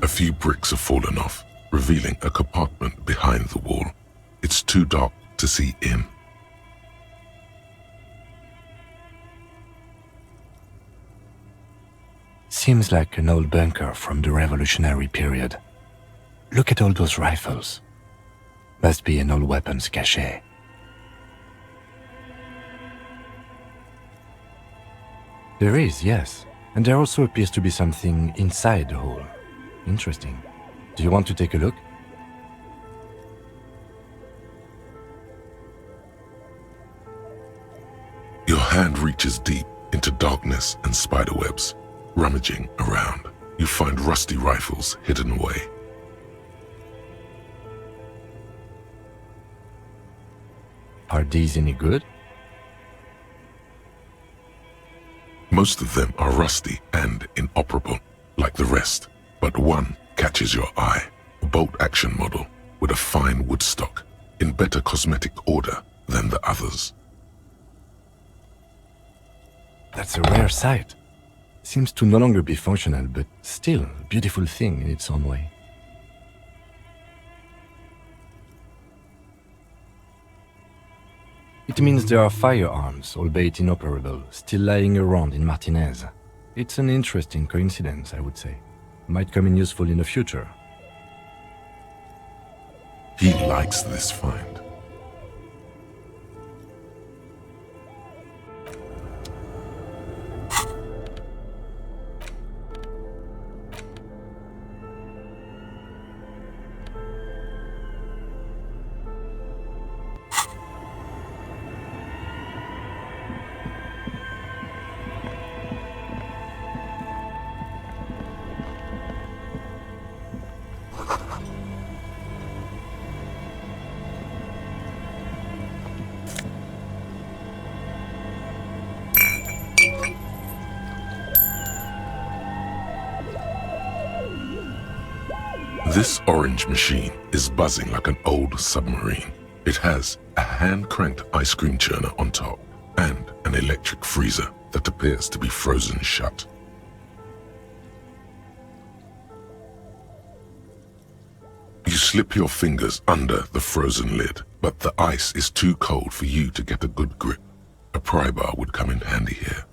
A few bricks have fallen off, revealing a compartment behind the wall. It's too dark to see in. Seems like an old bunker from the Revolutionary period. Look at all those rifles. Must be an old weapons cache. There is, yes. And there also appears to be something inside the hole. Interesting. Do you want to take a look? Your hand reaches deep into darkness and spiderwebs. Rummaging around, you find rusty rifles hidden away. Are these any good? Most of them are rusty and inoperable, like the rest, but one catches your eye. A bolt-action model with a fine wood stock, in better cosmetic order than the others. That's a rare sight. Seems to no longer be functional, but still a beautiful thing in its own way. It means there are firearms, albeit inoperable, still lying around in Martinez. It's an interesting coincidence, I would say. Might come in useful in the future. He likes this find. This orange machine is buzzing like an old submarine. It has a hand-cranked ice cream churner on top and an electric freezer that appears to be frozen shut. You slip your fingers under the frozen lid, but the ice is too cold for you to get a good grip. A pry bar would come in handy here.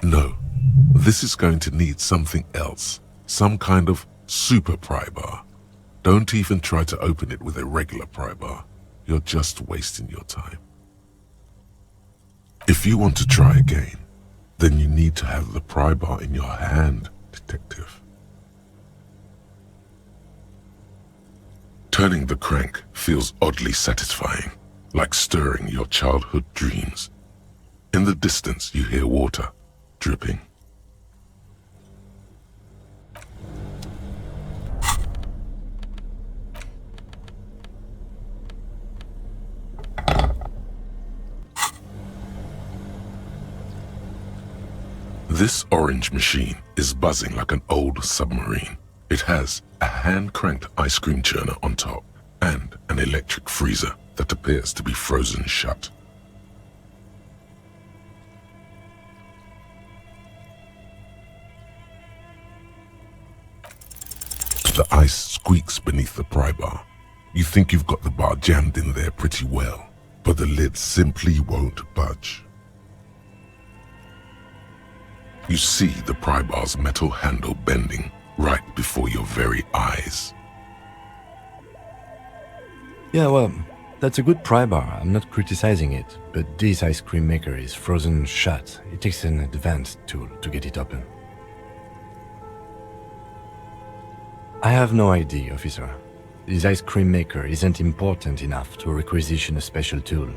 No, this is going to need something else, some kind of super pry bar. Don't even try to open it with a regular pry bar. You're just wasting your time. If you want to try again, then you need to have the pry bar in your hand, detective. Turning the crank feels oddly satisfying, like stirring your childhood dreams. In the distance, you hear water dripping. This orange machine is buzzing like an old submarine. It has a hand-cranked ice cream churner on top and an electric freezer that appears to be frozen shut. The ice squeaks beneath the pry bar. You think you've got the bar jammed in there pretty well, but the lid simply won't budge. You see the pry bar's metal handle bending right before your very eyes. Yeah, well, that's a good pry bar. I'm not criticizing it, but this ice cream maker is frozen shut. It takes an advanced tool to get it open. I have no idea, officer. This ice cream maker isn't important enough to requisition a special tool.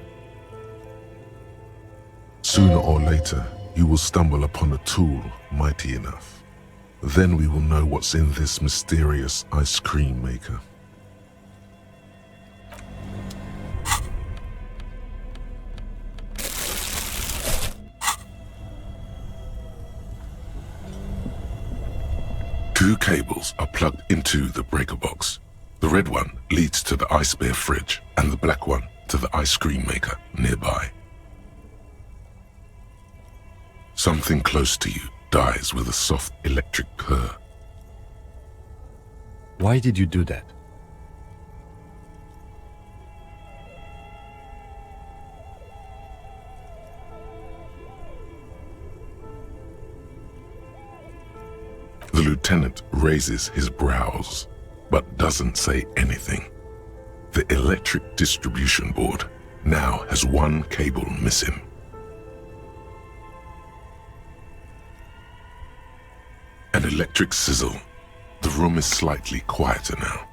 Sooner or later, you will stumble upon a tool mighty enough. Then we will know what's in this mysterious ice cream maker. Two cables are plugged into the breaker box. The red one leads to the ice bear fridge, and the black one to the ice cream maker nearby. Something close to you dies with a soft electric purr. Why did you do that? The lieutenant raises his brows, but doesn't say anything. The electric distribution board now has one cable missing. An electric sizzle. The room is slightly quieter now.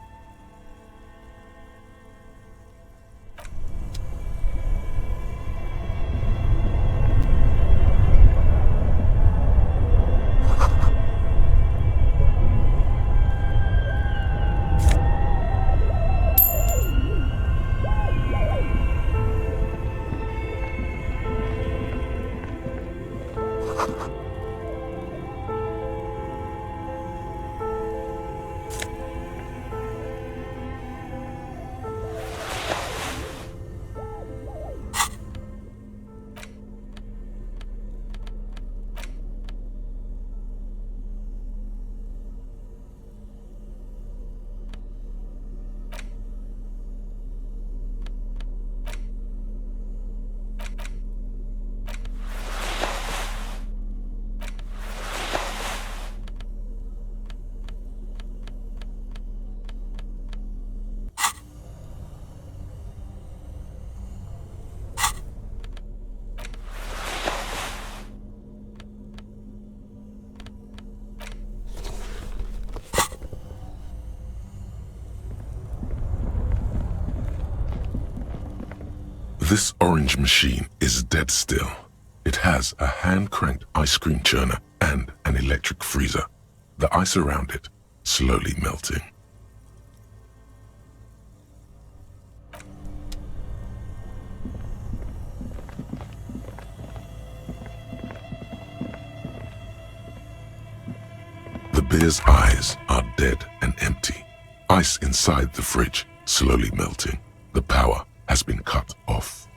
This orange machine is dead still. It has a hand-cranked ice cream churner and an electric freezer. The ice around it slowly melting. The bear's eyes are dead and empty. Ice inside the fridge slowly melting. The power has been cut off.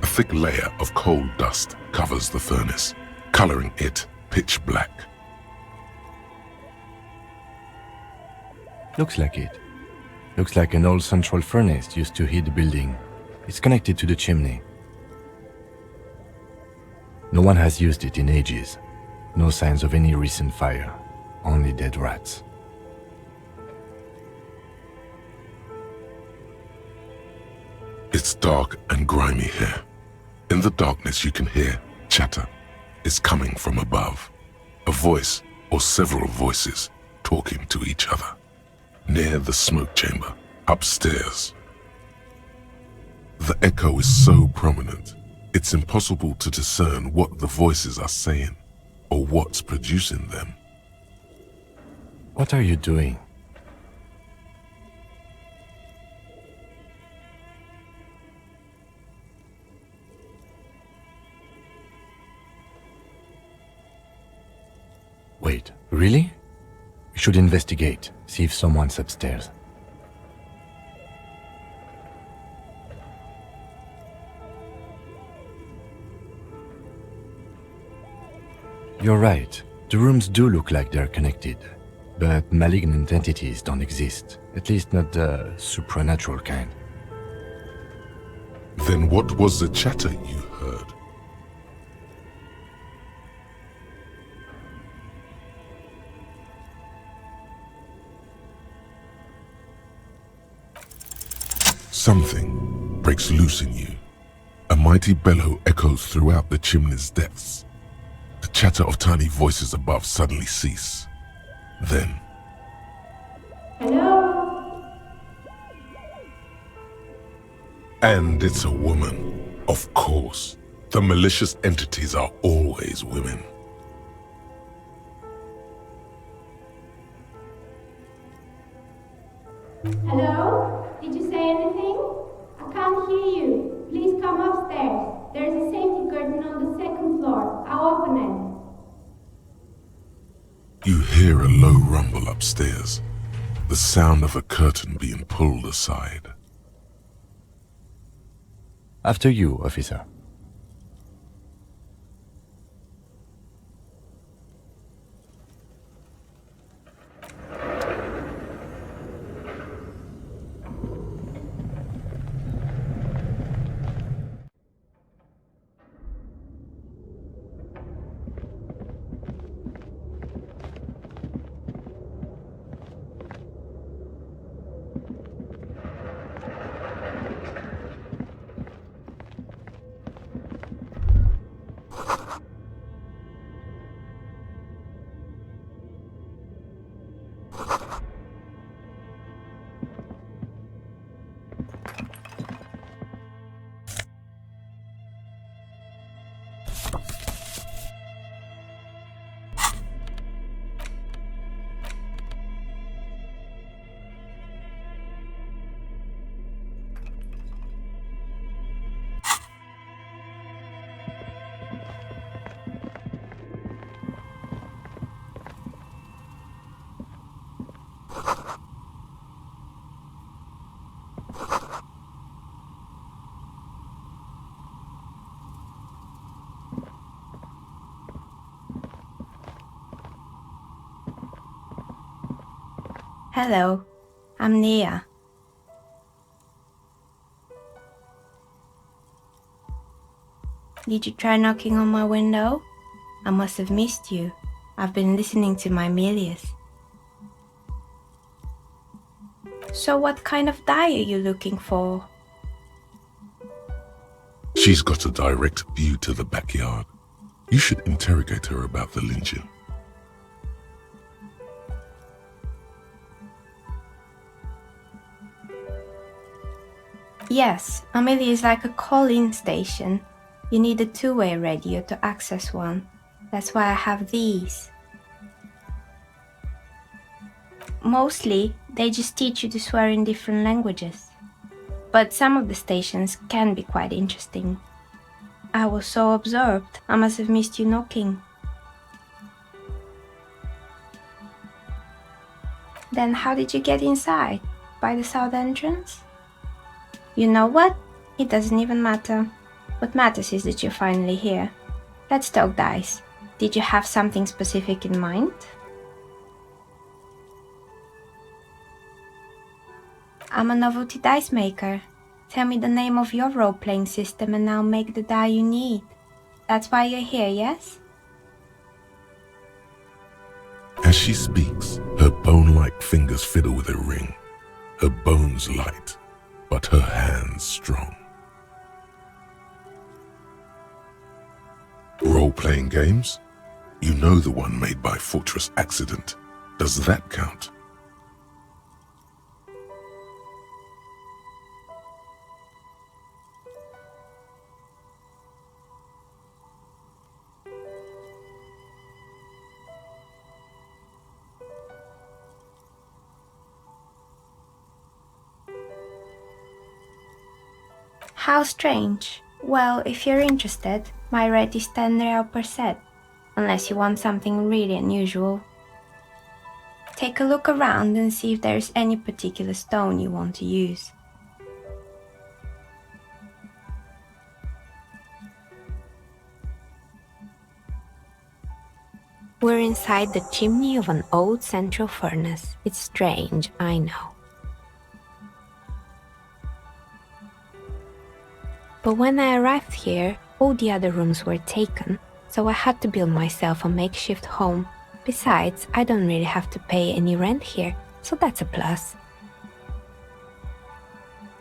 A thick layer of coal dust covers the furnace, coloring it pitch black. Looks like it. Looks like an old central furnace used to heat the building. It's connected to the chimney. No one has used it in ages. No signs of any recent fire. Only dead rats. It's dark and grimy here. In the darkness you can hear chatter. It's coming from above. A voice or several voices talking to each other. Near the smoke chamber, upstairs. The echo is so prominent, it's impossible to discern what the voices are saying or what's producing them. What are you doing? Wait, really? We should investigate, see if someone's upstairs. You're right. The rooms do look like they're connected. But malignant entities don't exist. At least not the supernatural kind. Then what was the chatter you heard? Something breaks loose in you. A mighty bellow echoes throughout the chimney's depths. The chatter of tiny voices above suddenly cease. Then, Hello? and it's a woman. Of course. The malicious entities are always women. Hello? Did you say anything? I can't hear you. Please come upstairs. There's a safety curtain on the second floor. I'll open it. You hear a low rumble upstairs, the sound of a curtain being pulled aside. After you, officer. Hello, I'm Nia. Did you try knocking on my window? I must have missed you. I've been listening to my Melius. So what kind of die are you looking for? She's got a direct view to the backyard. You should interrogate her about the lynching. Yes, Amelia is like a call-in station. You need a two-way radio to access one. That's why I have these. Mostly, they just teach you to swear in different languages. But some of the stations can be quite interesting. I was so absorbed, I must have missed you knocking. Then how did you get inside? By the south entrance? You know what? It doesn't even matter. What matters is that you're finally here. Let's talk dice. Did you have something specific in mind? I'm a novelty dice maker. Tell me the name of your role-playing system and I'll make the die you need. That's why you're here, yes? As she speaks, her bone-like fingers fiddle with a ring. Her bones light, but her hands strong. Role-playing games? You know the one made by Fortress Accident. Does that count? How strange. Well, if you're interested, my rate is 10 real per set, unless you want something really unusual. Take a look around and see if there's any particular stone you want to use. We're inside the chimney of an old central furnace. It's strange, I know. But when I arrived here, all the other rooms were taken, so I had to build myself a makeshift home. Besides, I don't really have to pay any rent here, so that's a plus.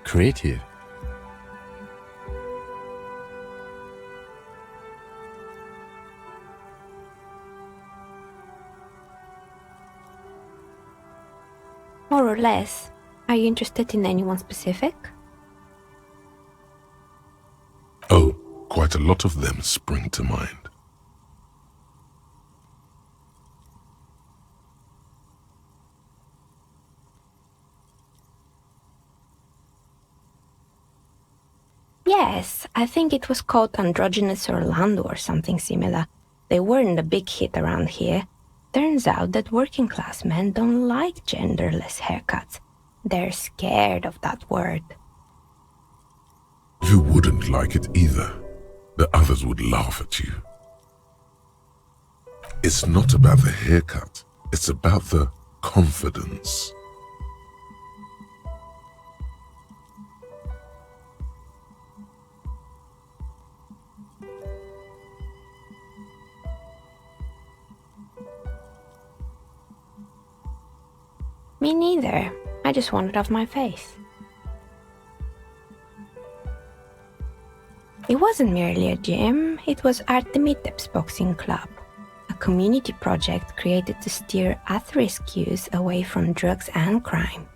Creative. More or less. Are you interested in anyone specific? Oh, quite a lot of them spring to mind. Yes, I think it was called Androgynous Orlando or something similar. They weren't a big hit around here. Turns out that working class men don't like genderless haircuts. They're scared of that word. You wouldn't like it either. The others would laugh at you. It's not about the haircut. It's about the confidence. Me neither. I just want it off my face. It wasn't merely a gym, it was Artemiteps Boxing Club, a community project created to steer at-risk youth away from drugs and crime.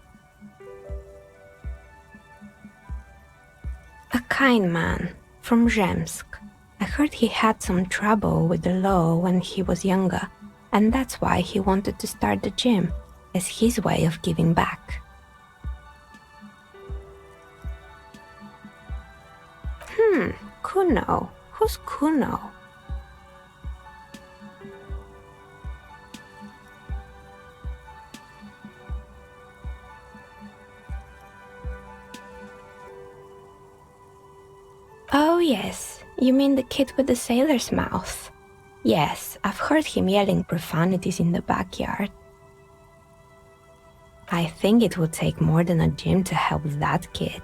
A kind man from Zemsk. I heard he had some trouble with the law when he was younger, and that's why he wanted to start the gym, as his way of giving back. Kuno. Who's Kuno? Oh yes, you mean the kid with the sailor's mouth. Yes, I've heard him yelling profanities in the backyard. I think it would take more than a gym to help that kid.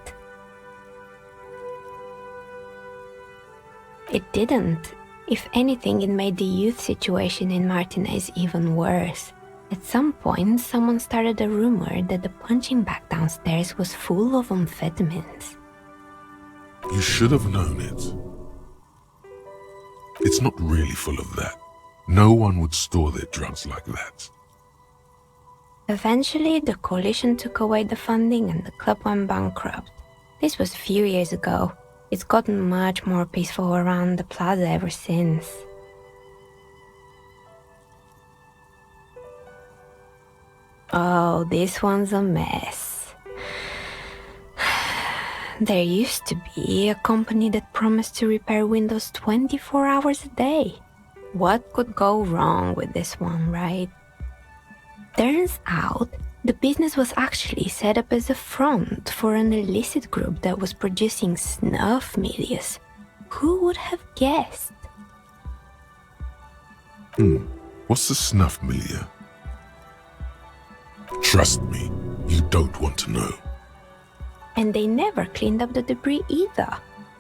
It didn't. If anything, it made the youth situation in Martinez even worse. At some point, someone started a rumor that the punching bag downstairs was full of amphetamines. You should have known it. It's not really full of that. No one would store their drugs like that. Eventually, the coalition took away the funding and the club went bankrupt. This was a few years ago. It's gotten much more peaceful around the plaza ever since. Oh, this one's a mess. There used to be a company that promised to repair windows 24 hours a day. What could go wrong with this one, right? Turns out, the business was actually set up as a front for an illicit group that was producing snuff milias. Who would have guessed? What's the snuff milieu? Trust me, you don't want to know. And they never cleaned up the debris either.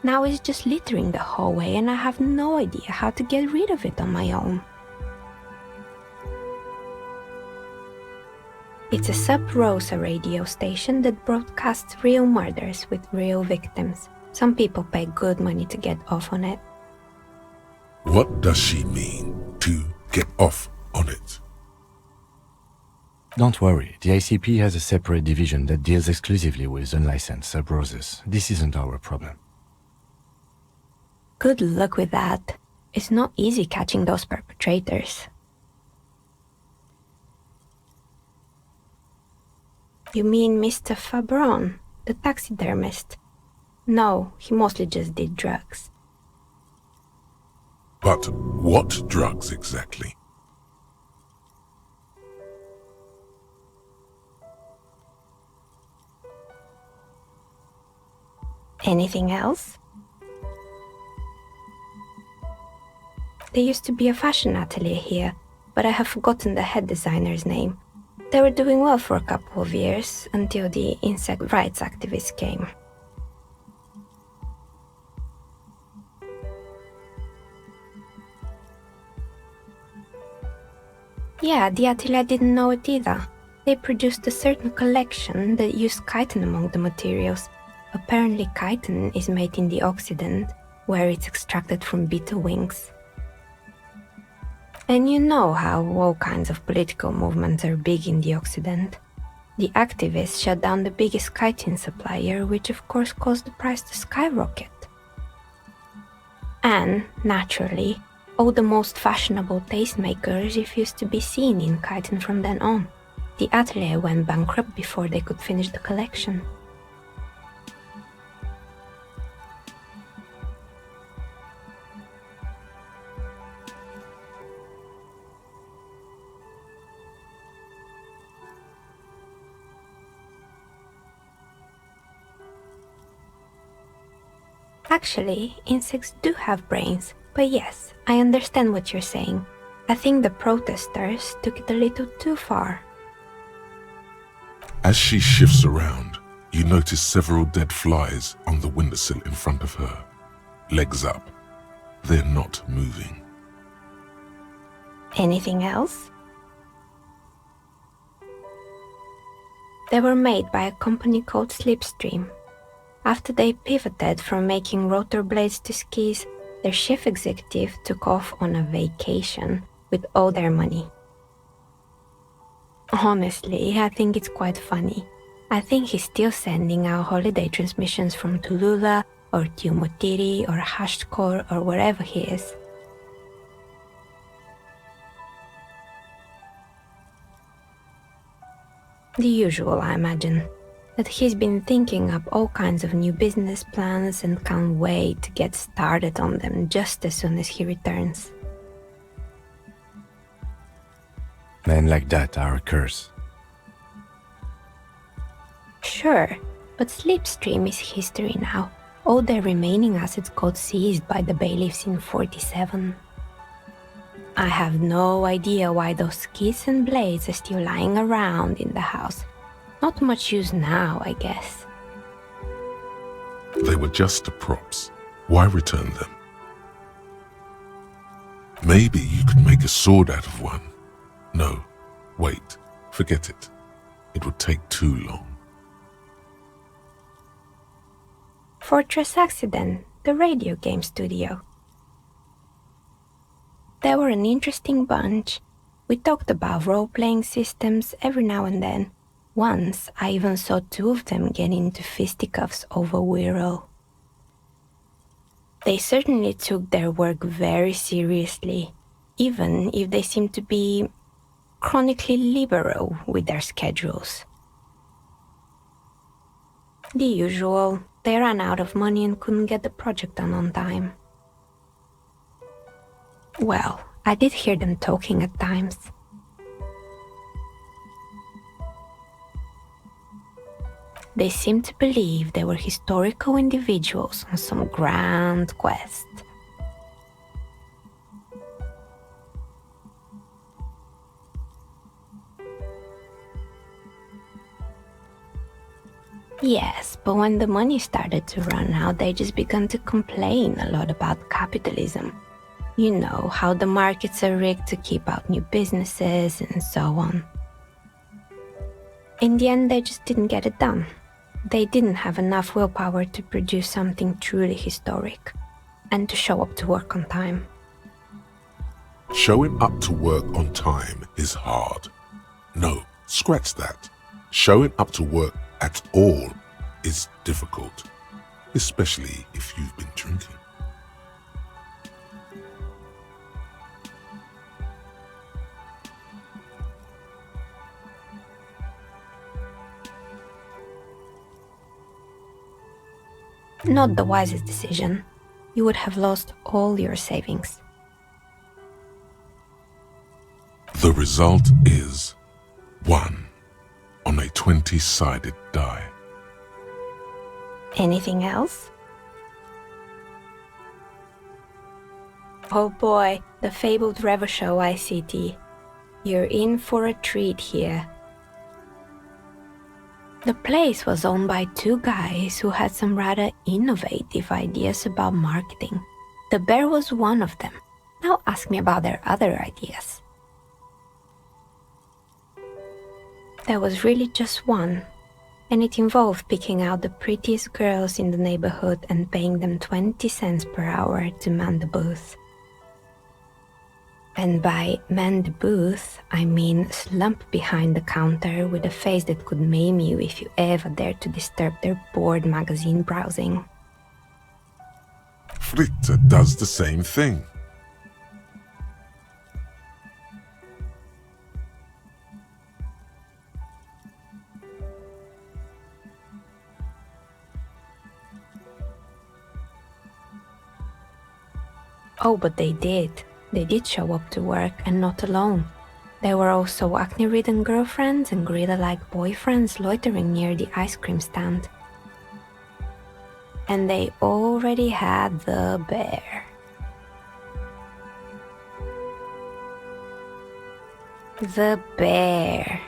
Now it's just littering the hallway and I have no idea how to get rid of it on my own. It's a Sub Rosa radio station that broadcasts real murders with real victims. Some people pay good money to get off on it. What does she mean, to get off on it? Don't worry, the ICP has a separate division that deals exclusively with unlicensed sub-roses. This isn't our problem. Good luck with that. It's not easy catching those perpetrators. You mean Mr. Fabron, the taxidermist? No, he mostly just did drugs. But what drugs exactly? Anything else? There used to be a fashion atelier here, but I have forgotten the head designer's name. They were doing well for a couple of years, until the insect rights activists came. Yeah, the atelier didn't know it either. They produced a certain collection that used chitin among the materials. Apparently chitin is made in the Occident, where it's extracted from beetle wings. And you know how all kinds of political movements are big in the Occident. The activists shut down the biggest chitin supplier, which of course caused the price to skyrocket. And, naturally, all the most fashionable tastemakers refused to be seen in chitin from then on. The atelier went bankrupt before they could finish the collection. Actually, insects do have brains, but yes, I understand what you're saying. I think the protesters took it a little too far. As she shifts around, you notice several dead flies on the windowsill in front of her. Legs up. They're not moving. Anything else? They were made by a company called Slipstream. After they pivoted from making rotor blades to skis, their chief executive took off on a vacation with all their money. Honestly, I think it's quite funny. I think he's still sending out holiday transmissions from Tulula or Tiumotiri or Hashtkor or wherever he is. The usual, I imagine. That he's been thinking up all kinds of new business plans and can't wait to get started on them just as soon as he returns. Men like that are a curse. Sure, but Slipstream is history now. All their remaining assets got seized by the bailiffs in 47. I have no idea why those skis and blades are still lying around in the house. Not much use now, I guess. They were just props. Why return them? Maybe you could make a sword out of one. No, wait, forget it. It would take too long. Fortress Accident, the radio game studio. They were an interesting bunch. We talked about role-playing systems every now and then. Once, I even saw two of them get into fisticuffs over Wirral. They certainly took their work very seriously, even if they seemed to be chronically liberal with their schedules. The usual, they ran out of money and couldn't get the project done on time. Well, I did hear them talking at times. They seemed to believe they were historical individuals on some grand quest. Yes, but when the money started to run out, they just began to complain a lot about capitalism. You know, how the markets are rigged to keep out new businesses and so on. In the end, they just didn't get it done. They didn't have enough willpower to produce something truly historic and to show up to work on time. Showing up to work on time is hard. No, scratch that. Showing up to work at all is difficult, especially if you've been drinking. Not the wisest decision. You would have lost all your savings. The result is 1 on a 20-sided die. Anything else? Oh boy, the fabled Revoshow ICT. You're in for a treat here. The place was owned by two guys who had some rather innovative ideas about marketing. The bear was one of them. Now ask me about their other ideas. There was really just one, and it involved picking out the prettiest girls in the neighborhood and paying them 20 cents per hour to man the booth. And by man the booth, I mean slump behind the counter with a face that could maim you if you ever dared to disturb their bored magazine browsing. Fritte does the same thing. Oh, but they did. They did show up to work, and not alone. There were also acne-ridden girlfriends and gorilla-like boyfriends loitering near the ice cream stand. and they already had the bear. The bear.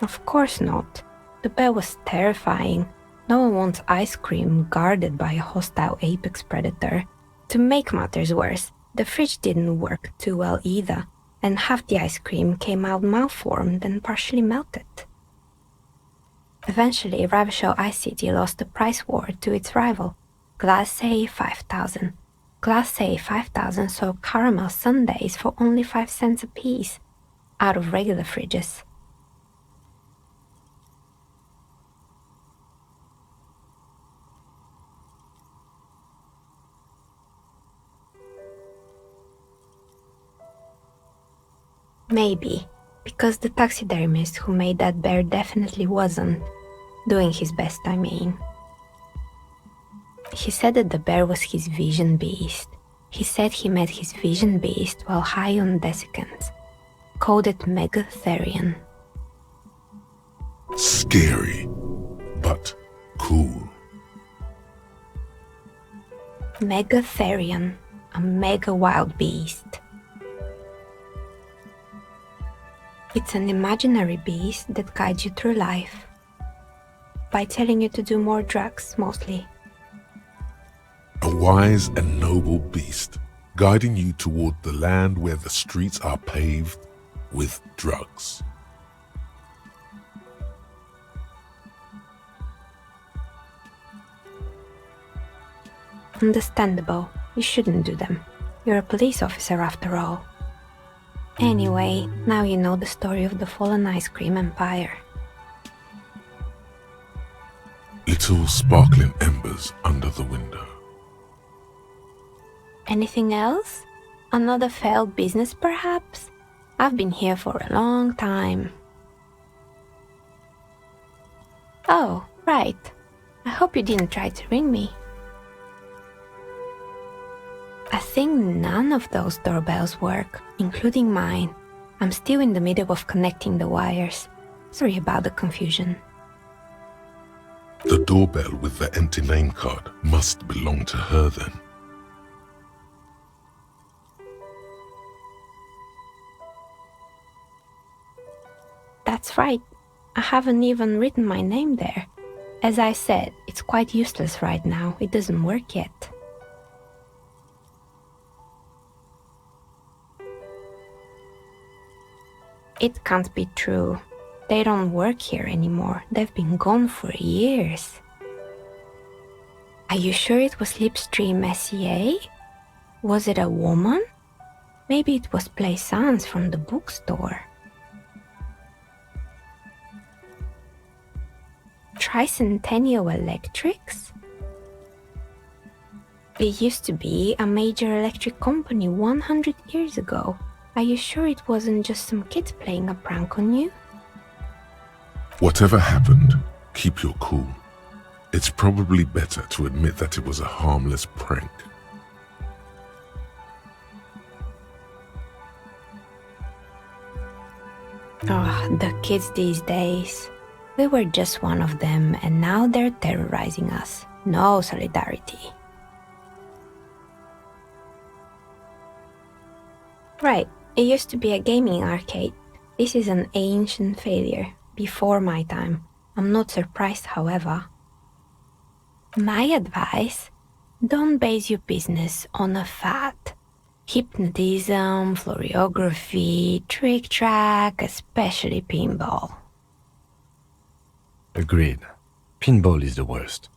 Of course not. The bear was terrifying. No one wants ice cream guarded by a hostile apex predator. To make matters worse, the fridge didn't work too well either, and half the ice cream came out malformed and partially melted. Eventually, Ravishaw Ice City lost the price war to its rival, Glacé 5000. Glacé 5000 sold caramel sundaes for only 5 cents a piece, out of regular fridges. Maybe, because the taxidermist who made that bear definitely wasn't doing his best, I mean. He said that the bear was his vision beast. He said he met his vision beast while high on desiccants. Called it Megatherion. Scary, but cool. Megatherion, a mega wild beast. It's an imaginary beast that guides you through life by telling you to do more drugs, mostly. A wise and noble beast, guiding you toward the land where the streets are paved with drugs. Understandable. You shouldn't do them. You're a police officer after all. Anyway, now you know the story of the fallen ice cream empire. Little sparkling embers under the window. Anything else? Another failed business, perhaps? I've been here for a long time. Oh, right. I hope you didn't try to ring me. I think none of those doorbells work, including mine. I'm still in the middle of connecting the wires. Sorry about the confusion. The doorbell with the empty name card must belong to her then. That's right. I haven't even written my name there. As I said, it's quite useless right now. It doesn't work yet. It can't be true. They don't work here anymore. They've been gone for years. Are you sure it was Slipstream SEA? Was it a woman? Maybe it was Plaisance from the bookstore. Tricentennial Electrics? It used to be a major electric company 100 years ago. Are you sure it wasn't just some kids playing a prank on you? Whatever happened, keep your cool. It's probably better to admit that it was a harmless prank. Oh, the kids these days. We were just one of them, and now they're terrorizing us. No solidarity. Right, it used to be a gaming arcade. This is an ancient failure, before my time. I'm not surprised, however. My advice, don't base your business on a fad. Hypnotism, fluorography, trick-track, especially pinball. Agreed. Pinball is the worst.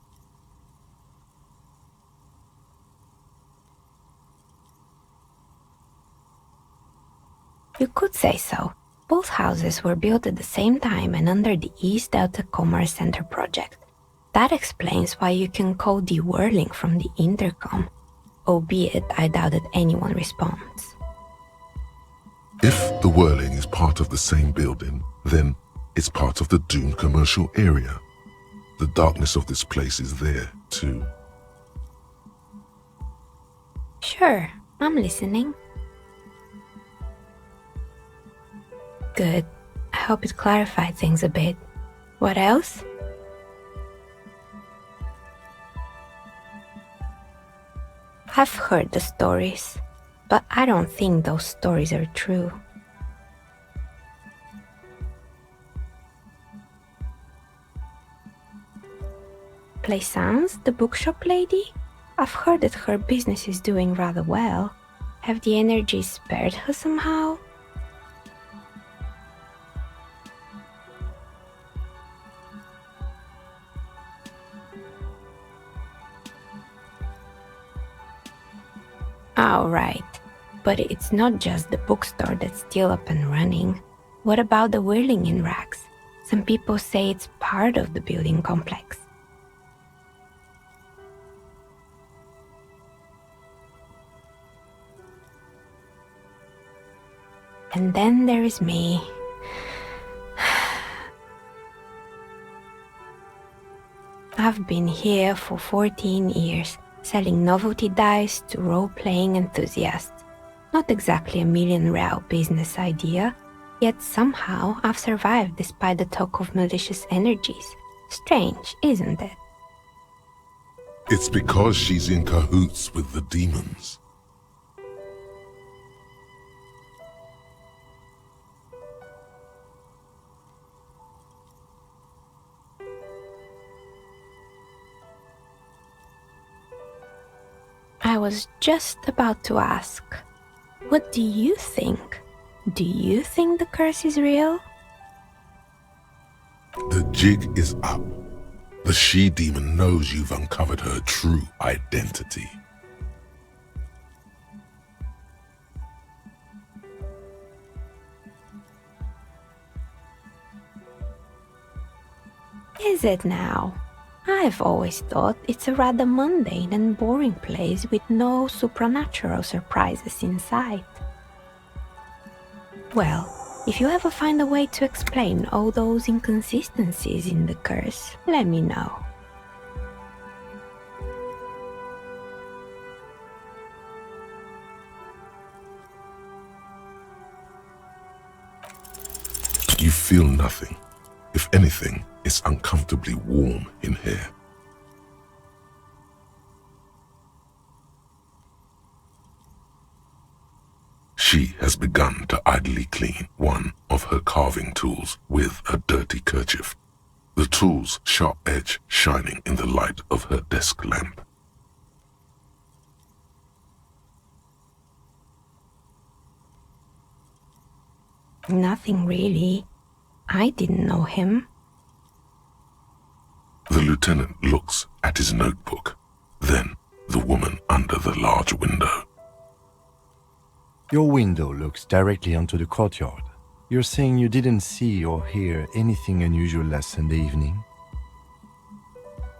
You could say so. Both houses were built at the same time and under the East Delta Commerce Center project. That explains why you can call the whirling from the intercom, albeit I doubt that anyone responds. If the whirling is part of the same building, then it's part of the doomed commercial area. The darkness of this place is there, too. Sure, I'm listening. Good. I hope it clarified things a bit. What else? I've heard the stories, but I don't think those stories are true. Plaisance, the bookshop lady? I've heard that her business is doing rather well. Have the energies spared her somehow? Oh, right. But it's not just the bookstore that's still up and running. What about the whirling in rags? Some people say it's part of the building complex. And then there is me. I've been here for 14 years, selling novelty dice to role-playing enthusiasts. Not exactly a million-real business idea, yet somehow I've survived despite the talk of malicious energies. Strange, isn't it? It's because she's in cahoots with the demons. I was just about to ask, what do you think? Do you think the curse is real? The jig is up. The she-demon knows you've uncovered her true identity. Is it now? I've always thought it's a rather mundane and boring place with no supernatural surprises in sight. Well, if you ever find a way to explain all those inconsistencies in the curse, let me know. You feel nothing. If anything, it's uncomfortably warm in here. She has begun to idly clean one of her carving tools with a dirty kerchief, the tool's sharp edge shining in the light of her desk lamp. Nothing really. I didn't know him. The lieutenant looks at his notebook, then the woman under the large window. Your window looks directly onto the courtyard. You're saying you didn't see or hear anything unusual last Sunday evening?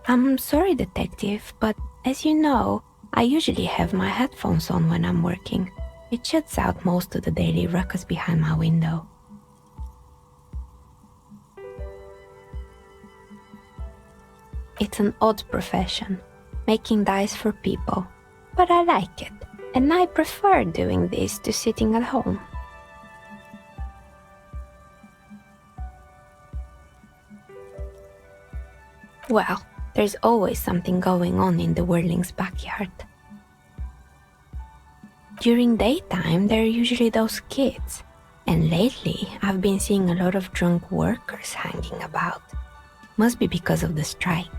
I'm sorry, detective, but as you know, I usually have my headphones on when I'm working. It shuts out most of the daily ruckus behind my window. It's an odd profession, making dice for people, but I like it, and I prefer doing this to sitting at home. Well, there's always something going on in the Whirling's backyard. During daytime, there are usually those kids, and lately I've been seeing a lot of drunk workers hanging about. Must be because of the strike.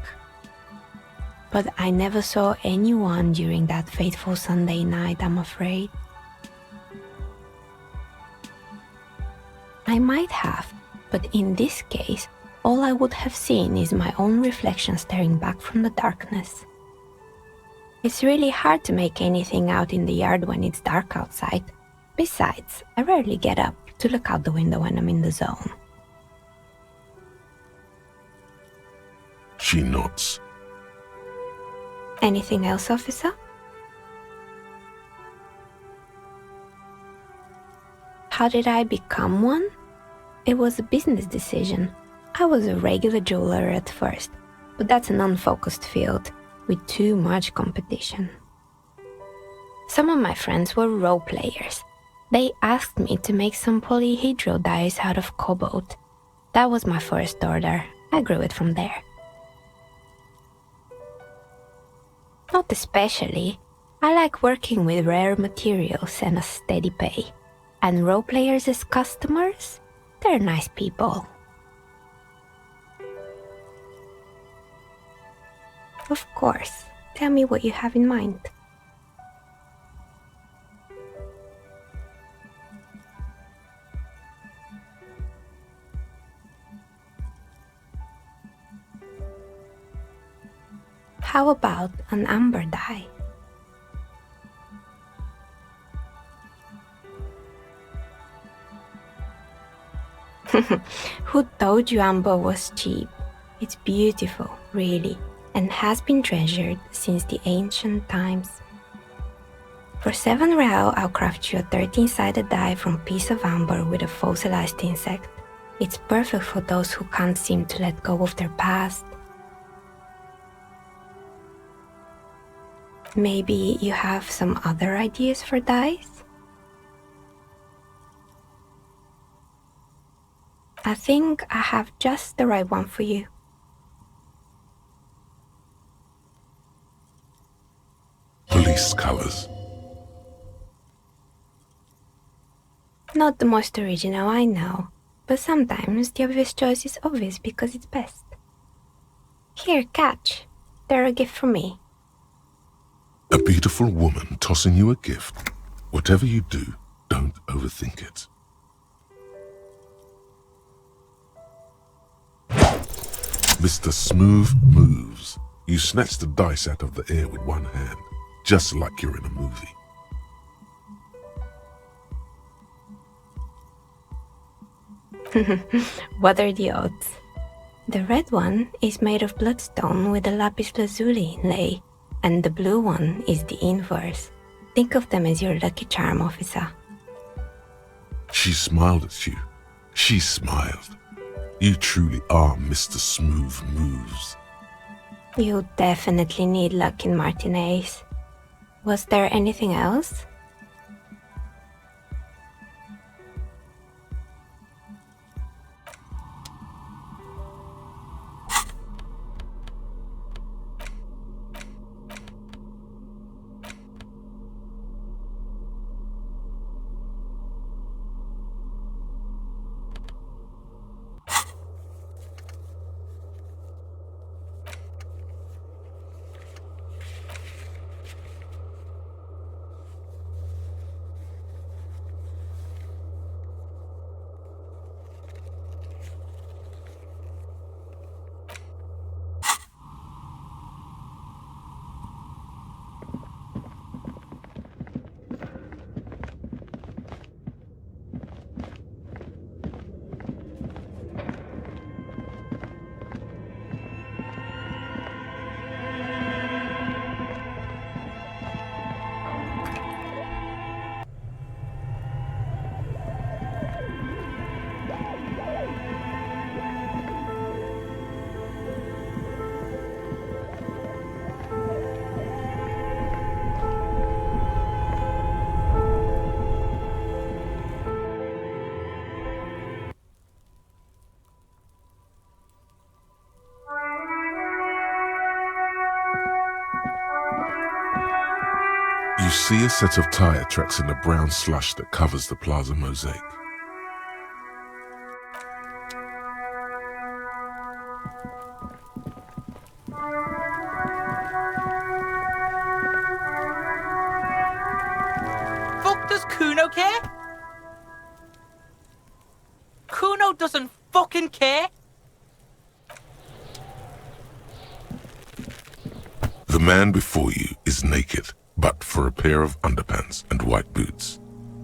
But I never saw anyone during that fateful Sunday night, I'm afraid. I might have, but in this case, all I would have seen is my own reflection staring back from the darkness. It's really hard to make anything out in the yard when it's dark outside. Besides, I rarely get up to look out the window when I'm in the zone. She nods. Anything else, officer? How did I become one? It was a business decision. I was a regular jeweler at first, but that's an unfocused field with too much competition. Some of my friends were role players. They asked me to make some polyhedral dice out of cobalt. That was my first order. I grew it from there. Not especially. I like working with rare materials and a steady pay. And role players as customers? They're nice people. Of course. Tell me what you have in mind. How about an amber dye? Who told you amber was cheap? It's beautiful, really, and has been treasured since the ancient times. For 7 real, I'll craft you a 13-sided die from a piece of amber with a fossilized insect. It's perfect for those who can't seem to let go of their past. Maybe you have some other ideas for dyes? I think I have just the right one for you. Police colors. Not the most original, I know, but sometimes the obvious choice is obvious because it's best. Here, catch. They're a gift from me. A beautiful woman tossing you a gift. Whatever you do, don't overthink it. Mr. Smooth moves. You snatch the dice out of the air with one hand, just like you're in a movie. What are the odds? The red one is made of bloodstone with a lapis lazuli inlay, and the blue one is the inverse. Think of them as your lucky charm, officer. She smiled at you. She smiled. You truly are Mr. Smooth Moves. You definitely need luck in Martinez. Was there anything else? You see a set of tire tracks in the brown slush that covers the plaza mosaic. Fuck does Kuno care? Kuno doesn't fucking care. The man before you is naked, but for a pair of underpants and white boots.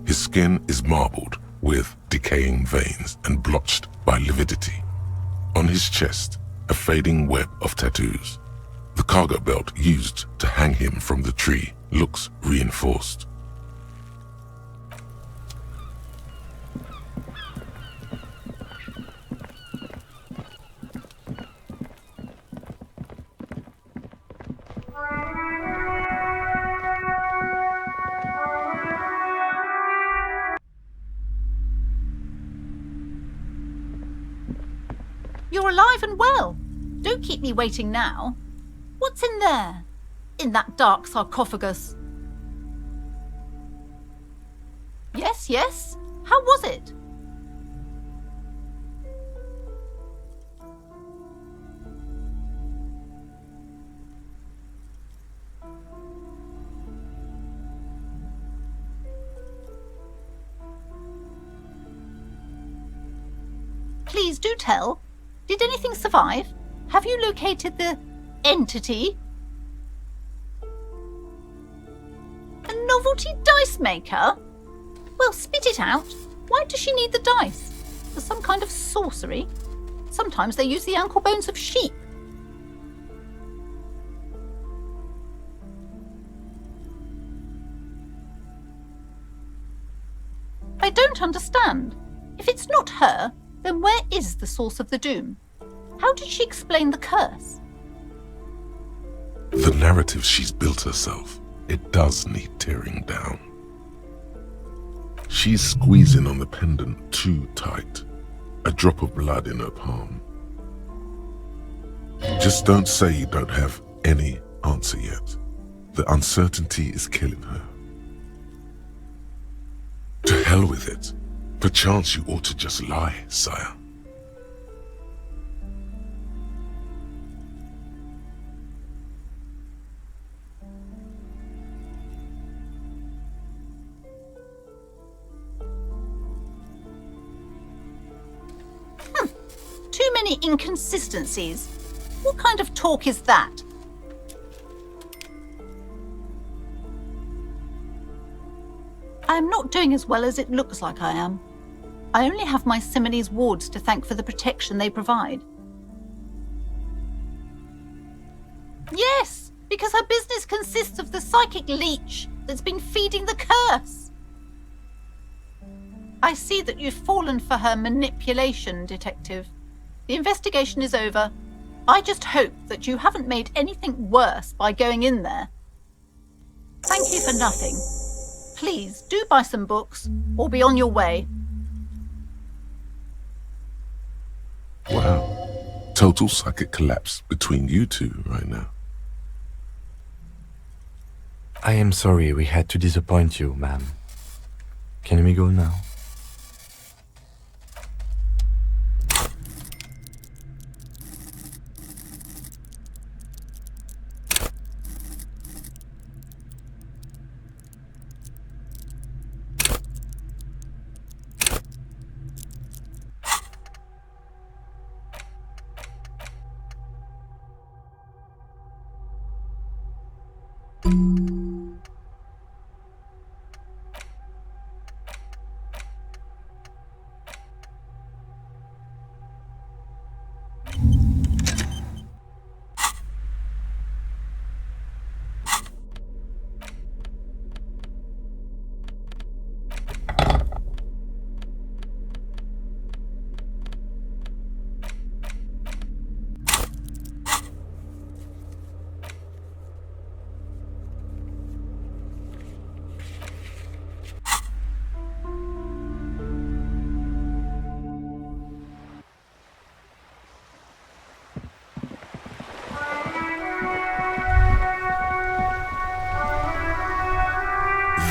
His skin is marbled with decaying veins and blotched by lividity. On his chest, a fading web of tattoos. The cargo belt used to hang him from the tree looks reinforced. You're alive and well. Don't keep me waiting now. What's in there? In that dark sarcophagus? yes? How was it? Please do tell. Did anything survive? Have you located the entity? A novelty dice maker? Well, spit it out. Why does she need the dice? For some kind of sorcery? Sometimes they use the ankle bones of sheep. I don't understand. If it's not her, then where is the source of the doom? How did she explain the curse? The narrative she's built herself, it does need tearing down. She's squeezing on the pendant too tight. A drop of blood in her palm. Just don't say you don't have any answer yet. The uncertainty is killing her. To hell with it. Perchance you ought to just lie, sire. Too many inconsistencies. What kind of talk is that? I am not doing as well as it looks like I am. I only have my Simone's wards to thank for the protection they provide. Yes, because her business consists of the psychic leech that's been feeding the curse. I see that you've fallen for her manipulation, Detective. The investigation is over. I just hope that you haven't made anything worse by going in there. Thank you for nothing. Please do buy some books or be on your way. Wow. Total psychic collapse between you two right now. I am sorry we had to disappoint you, ma'am. Can we go now?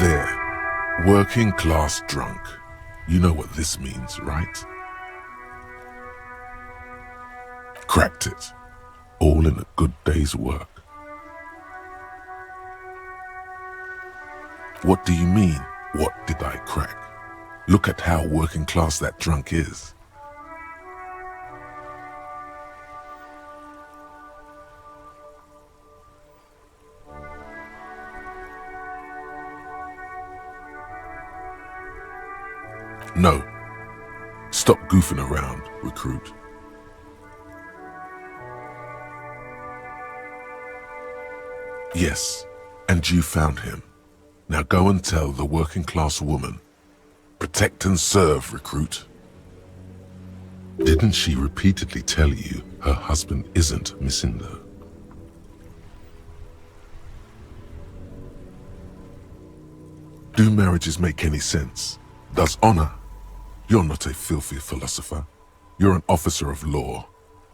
There. Working class drunk. You know what this means, right? Cracked it. All in a good day's work. What do you mean, what did I crack? Look at how working class that drunk is. No. Stop goofing around, recruit. Yes, and you found him. Now go and tell the working class woman. Protect and serve, recruit. Didn't she repeatedly tell you her husband isn't Misindo? Do marriages make any sense? Does honor? You're not a filthy philosopher. You're an officer of law.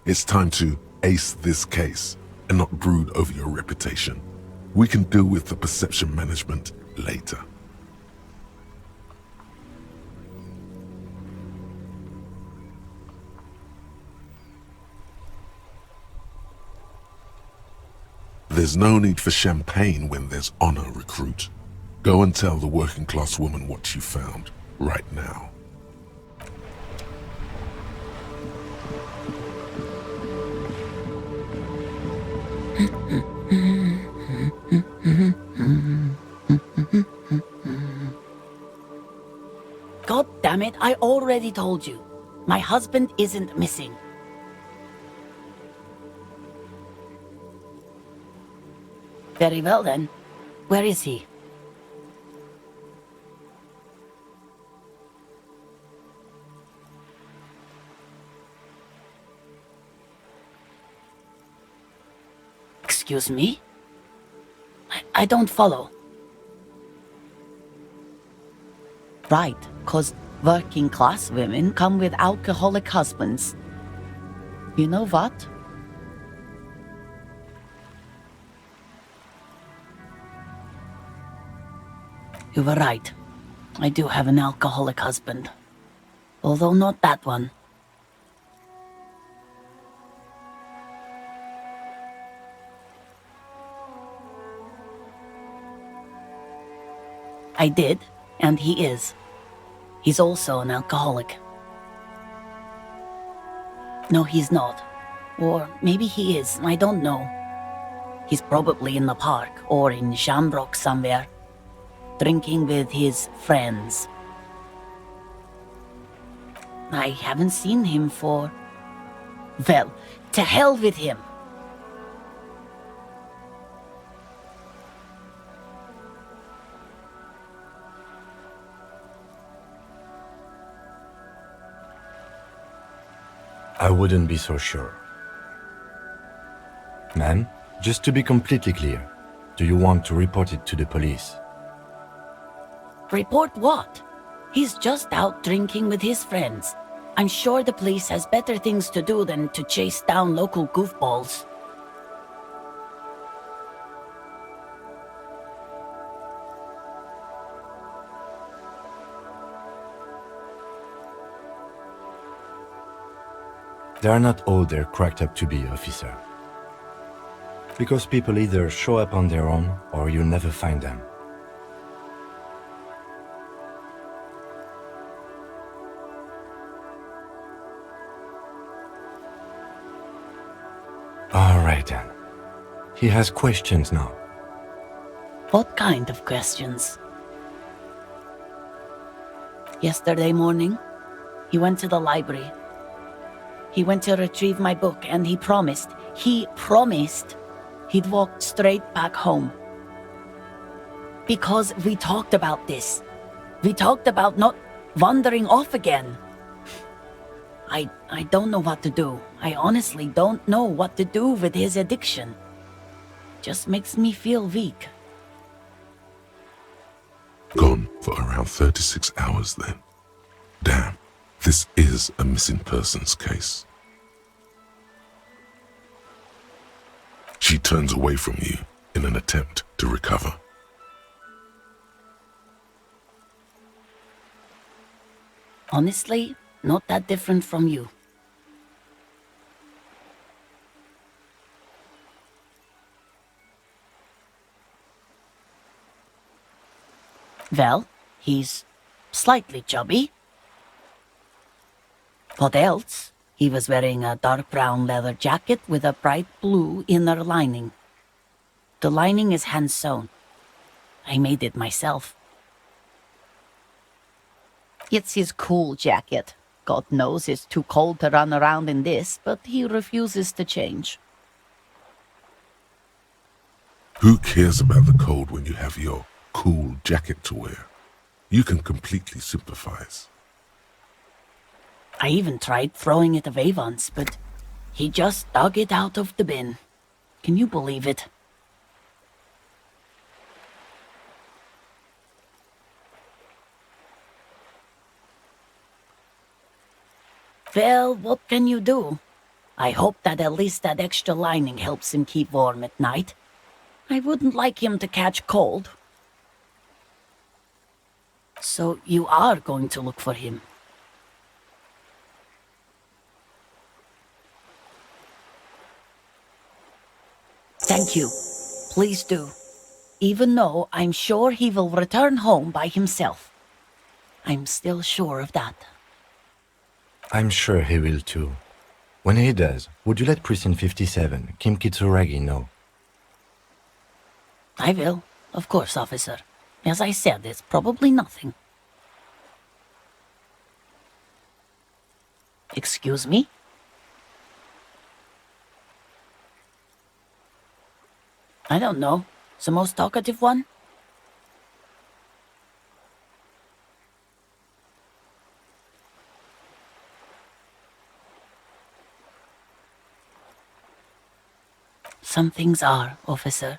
It's time to ace this case and not brood over your reputation. We can deal with the perception management later. There's no need for champagne when there's honor, recruit. Go and tell the working class woman what you found, right now. God damn it, I already told you. My husband isn't missing. Very well then. Where is he? Excuse me? I don't follow. Right, 'cause working class women come with alcoholic husbands. You know what? You were right. I do have an alcoholic husband. Although not that one. I did, and he is. He's also an alcoholic. No, he's not. Or maybe he is, I don't know. He's probably in the park or in Shamrock somewhere, drinking with his friends. I haven't seen him for... Well, to hell with him. I wouldn't be so sure. Ma'am, just to be completely clear, do you want to report it to the police? Report what? He's just out drinking with his friends. I'm sure the police has better things to do than to chase down local goofballs. They are not all they're cracked up to be, officer. Because people either show up on their own or you'll never find them. All right then. He has questions now. What kind of questions? Yesterday morning, he went to the library. He went to retrieve my book and he promised he'd walk straight back home. Because we talked about this. We talked about not wandering off again. I don't know what to do. I honestly don't know what to do with his addiction. Just makes me feel weak. Gone for around 36 hours then. Damn, this is a missing persons case. She turns away from you in an attempt to recover. Honestly, not that different from you. Well, he's slightly chubby. What else? He was wearing a dark brown leather jacket with a bright blue inner lining. The lining is hand-sewn. I made it myself. It's his cool jacket. God knows it's too cold to run around in this, but he refuses to change. Who cares about the cold when you have your cool jacket to wear? You can completely sympathize. I even tried throwing it away once, but he just dug it out of the bin. Can you believe it? Well, what can you do? I hope that at least that extra lining helps him keep warm at night. I wouldn't like him to catch cold. So you are going to look for him? Thank you. Please do. Even though I'm sure he will return home by himself. I'm still sure of that. I'm sure he will too. When he does, would you let Precinct 57, Kim Kitsuragi, know? I will, of course, officer. As I said, it's probably nothing. Excuse me? I don't know. The most talkative one? Some things are, officer.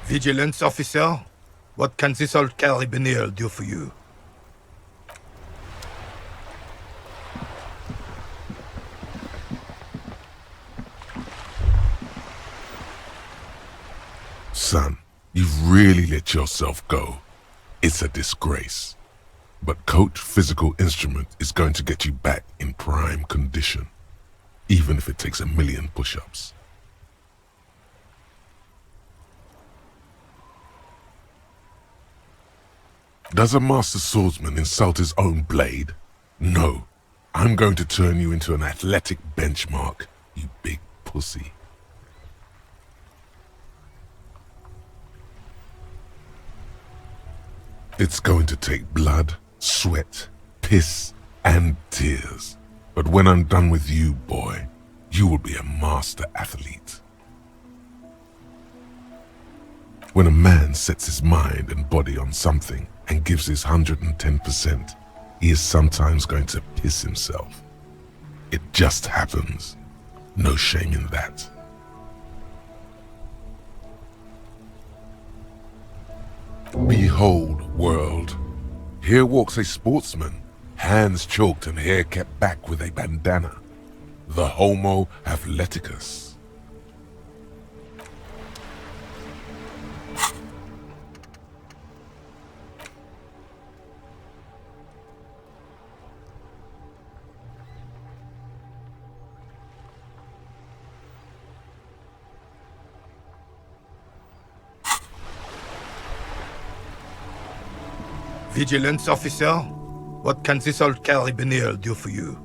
Vigilance officer, what can this old carabiner do for you? Son, you've really let yourself go. It's a disgrace. But Coach Physical Instrument is going to get you back in prime condition, even if it takes 1,000,000 push-ups. Does a master swordsman insult his own blade? No. I'm going to turn you into an athletic benchmark, you big pussy. It's going to take blood, sweat, piss, and tears. But when I'm done with you, boy, you will be a master athlete. When a man sets his mind and body on something and gives his 110%, he is sometimes going to piss himself. It just happens. No shame in that. Behold, world. Here walks a sportsman, hands chalked and hair kept back with a bandana. The Homo Athleticus. Vigilance officer, what can this old carabiner do for you?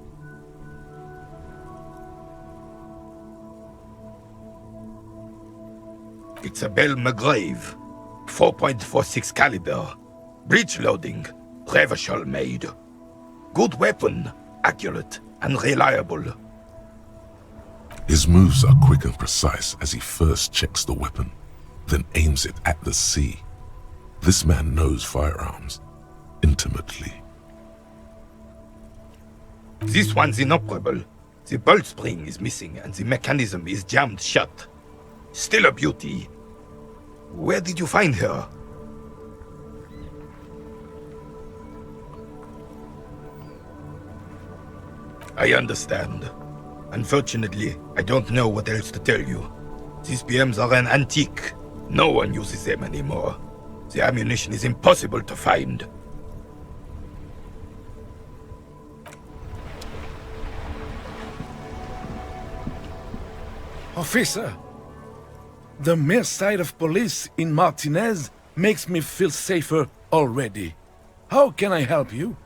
It's a Bell McGrave, 4.46 caliber, breech loading, Revachol made. Good weapon, accurate and reliable. His moves are quick and precise as he first checks the weapon, then aims it at the sea. This man knows firearms intimately. This one's inoperable. The bolt spring is missing and the mechanism is jammed shut. Still a beauty. Where did you find her? I understand. Unfortunately, I don't know what else to tell you. These PMs are an antique. No one uses them anymore. The ammunition is impossible to find. Officer, the mere sight of police in Martinez makes me feel safer already. How can I help you?